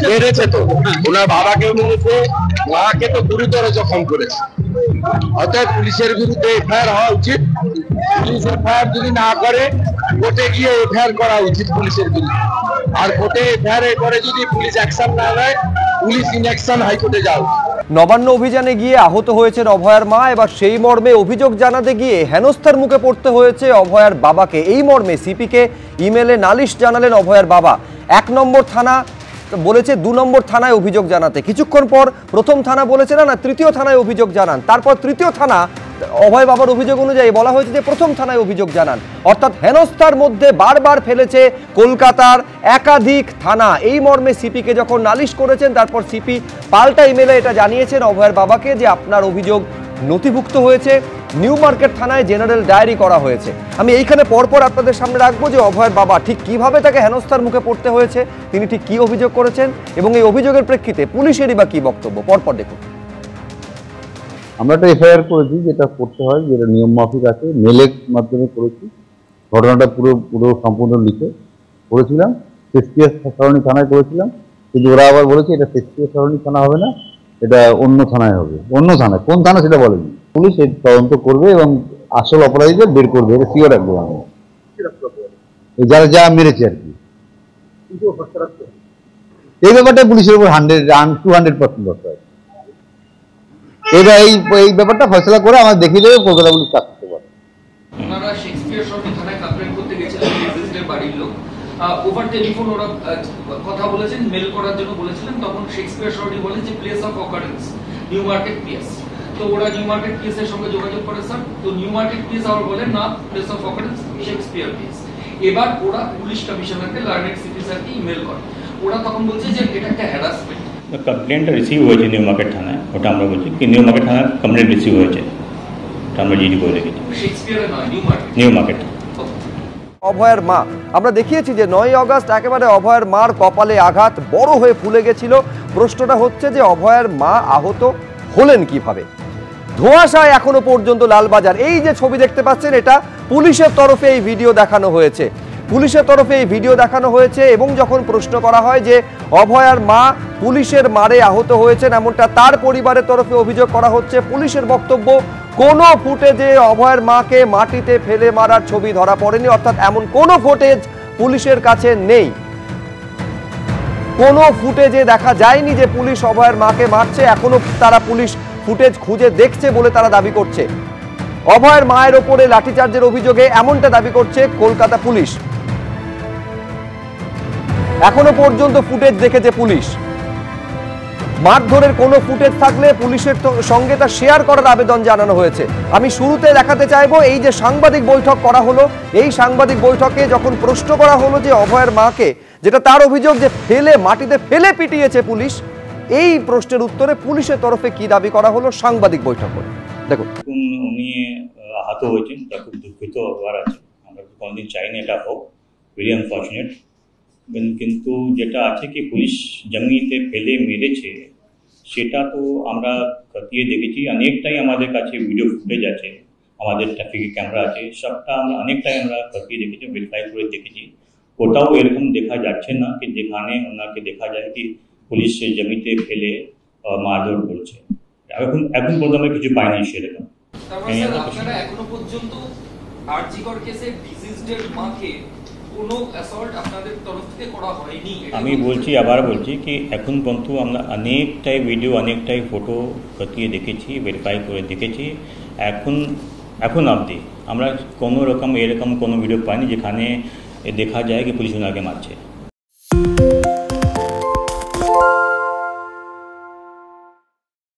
মেরেছে তো, ওনার বাবাকে মেরেছে, মাকে তো গুরুতর জখম করেছে। অতএব পুলিশের বিরুদ্ধে এফআইআর হওয়া উচিত। পুলিশ এফআইআর যদি না করে কোর্টে গিয়ে এফআইআর করা উচিত পুলিশের বিরুদ্ধে। আর কোর্টে এফআইআর করে যদি পুলিশ অ্যাকশন না নেয়, পুলিশ ইনঅ্যাকশন হাইকোর্টে যাও। নবান্ন অভিযানে গিয়ে আহত হয়েছেন অভয়ার মা। এবার সেই মর্মে অভিযোগ জানাতে গিয়ে হেনস্থার মুখে পড়তে হয়েছে অভয়ার বাবাকে। এই মর্মে সিপিকে ইমেলে নালিশ জানালেন অভয়ার বাবা। 1 নম্বর থানা বলেছে 2 নম্বর থানায় অভিযোগ জানাতে। কিছুক্ষণ পর প্রথম থানা বলেছে না 3য় থানায় অভিযোগ জানান। তারপর 3য় থানা অভয় বাবার অভিযোগ অনুযায়ী বলা হয়েছে যে প্রথম থানায় অভিযোগ জানান। অর্থাৎ হেনস্থার মধ্যে বারবার ফেলেছে কলকাতার একাধিক থানা। এই মর্মে সিপিকে যখন নালিশ করেছেন, তারপর সিপি পাল্টা ইমেলে এটা জানিয়েছেন অভয়ের বাবাকে যে আপনার অভিযোগ নথিভুক্ত হয়েছে, নিউ মার্কেট থানায় জেনারেল ডায়েরি করা হয়েছে। আমি এইখানে পরপর আপনাদের সামনে রাখবো যে অভয়ের বাবা ঠিক কিভাবে তাকে হেনস্থার মুখে পড়তে হয়েছে, তিনি ঠিক কি অভিযোগ করেছেন এবং এই অভিযোগের প্রেক্ষিতে পুলিশেরই বা কি বক্তব্য, পরপর দেখুন। আমরা একটা এফআইআর করেছি, যেটা করতে হয়, যেটা নিয়ম মাফিক আছে, মেলের মাধ্যমে করেছি। ঘটনাটা পুরো সম্পূর্ণ লিখে করেছিলাম। শেক্সপিয়ার সরণি থানায় করেছিলাম, কিন্তু ওরা আবার বলেছে এটা শেক্সপিয়ার সরণি থানা হবে না, এটা অন্য থানায় হবে। অন্য থানায়, কোন থানা সেটা বলেনি। পুলিশ এর তদন্ত করবে এবং আসল অপরাধীদের বের করবে, এটা শিওর রাখবো আমি। যারা যা মেরেছে আর কি, এই ব্যাপারটা পুলিশের উপর 200% ভরসা আছে। এটা এই ব্যাপারটা ফয়সলা করে আমার দেখিয়ে দেবে, কলকাতা পুলিশ কাজ করতে পারে। ওনারা শেক্সপিয়ার সরণি থানায় কমপ্লেইন করতে গেছিলেন, ডিজিজের বাড়ির লোক ওভার টেলিফোন ওরা কথা বলেছেন, মেল করার জন্য বলেছিলেন। তখন শেক্সপিয়ার সরণি বলেন যে place of occurrence new market PS. তো ওরা নিউ মার্কেট পিএস এর সঙ্গে যোগাযোগ করে স্যার। তো নিউ মার্কেট পিএস আবার বলেন না, place of occurrence Shakespeare PS. এবার ওরা পুলিশ কমিশনারকে লার্নেড সিপি স্যারকে ইমেল করে। ওরা তখন বলছে যে এটা একটা হ্যারাসমেন্ট। কমপ্লেনটা রিসিভ হয়েছে নিউ মার্কেট থানায়, ওটা আমরা বলছি কি নিউ মার্কেট থানায় কমপ্লেন রিসিভ হয়েছে, ওটা আমরা জিডি করে রেখেছি। শেক্সপিয়ারে নয়, নিউ মার্কেট। অভয়ের মা, আমরা দেখিয়েছি যে 9ই আগস্ট একেবারে অভয়ের মার কপালে আঘাত বড় হয়ে ফুলে গেছিল। প্রশ্নটা হচ্ছে যে অভয়ের মা আহত হলেন কিভাবে। ধোঁয়াশায় এখনো পর্যন্ত লালবাজার। এই যে ছবি দেখতে পাচ্ছেন, এটা পুলিশের তরফে এই ভিডিও দেখানো হয়েছে। পুলিশের তরফে এই ভিডিও দেখানো হয়েছে এবং যখন প্রশ্ন করা হয় যে অভয়ার মা পুলিশের মারে আহত হয়েছেন, এমনটা তার পরিবারের তরফে অভিযোগ করা হচ্ছে। পুলিশের বক্তব্য, কোনো ফুটেজে অভয়ের মাকে মাটিতে ফেলে মারার ছবি ধরা পড়েনি। অর্থাৎ এমন কোনো ফুটেজ পুলিশের কাছে নেই। কোনো ফুটেজে দেখা যায়নি যে পুলিশ অভয়ের মাকে মারছে। এখনো তারা পুলিশ ফুটেজ খুঁজে দেখছে বলে তারা দাবি করছে। অভয়ের মায়ের ওপরে লাঠিচার্জের অভিযোগে এমনটা দাবি করছে কলকাতা পুলিশ। এখনো পর্যন্ত ফুটেজ দেখেছে পুলিশ। মারধরের কোনো ফুটেজ থাকলে পুলিশের সঙ্গে তা শেয়ার করার আবেদন জানানো হয়েছে। আমি শুরুতে দেখাতে চাইবো, এই যে সাংবাদিক বৈঠক করা হলো, এই সাংবাদিক বৈঠকে যখন প্রশ্ন করা হলো যে অভয়ের মাকে, যেটা তার অভিযোগ যে মাটিতে ফেলে পিটিয়েছে পুলিশ, এই প্রশ্নের উত্তরে পুলিশের তরফে কি দাবি করা হলো সাংবাদিক বৈঠক করে দেখুন। উনি আহত হয়েছেন, তা খুব দুঃখিত হওয়ার আছে। আমরা কোনোদিন চাইনি এটা হোক, ভেরি আনফর্চুনেট। কিন্তু যেটা আছে কি পুলিশ জমিতে ফেলে মেরেছে, সেটা তো আমরা খতিয়ে দেখেছি। অনেকটাই আমাদের কাছে ভিডিও ফুটেজ আছে, আমাদের ট্রাফিক ক্যামেরা আছে, সবটা আমরা অনেকটাই আমরা খতিয়ে দেখেছি, ভেরিফাই করে দেখেছি। ওটাও এরকম দেখা যাচ্ছে না কি যেখানে ওনাকে দেখা যায় কি পুলিশ জমিতে ফেলে মারধর করছে। এখন পর্যন্ত আমরা কিছু পাইনি সেরকম। এখনো পর্যন্ত আরজিকর কেসে ডিজিজড মাকে কোনো অ্যাসল্ট আপনাদের তরফ থেকে করা হয়নি। আমি বলছি, আবার বলছি কি এখন পর্যন্ত আমরা অনেকটাই ভিডিও, অনেকটাই ফটো খতিয়ে দেখেছি, ভেরিফাই করে দেখেছি। এখন অবধি আমরা কোনো রকম এরকম কোনো ভিডিও পাইনি যেখানে দেখা যায় কি পুলিশ ওনাকে মারছে।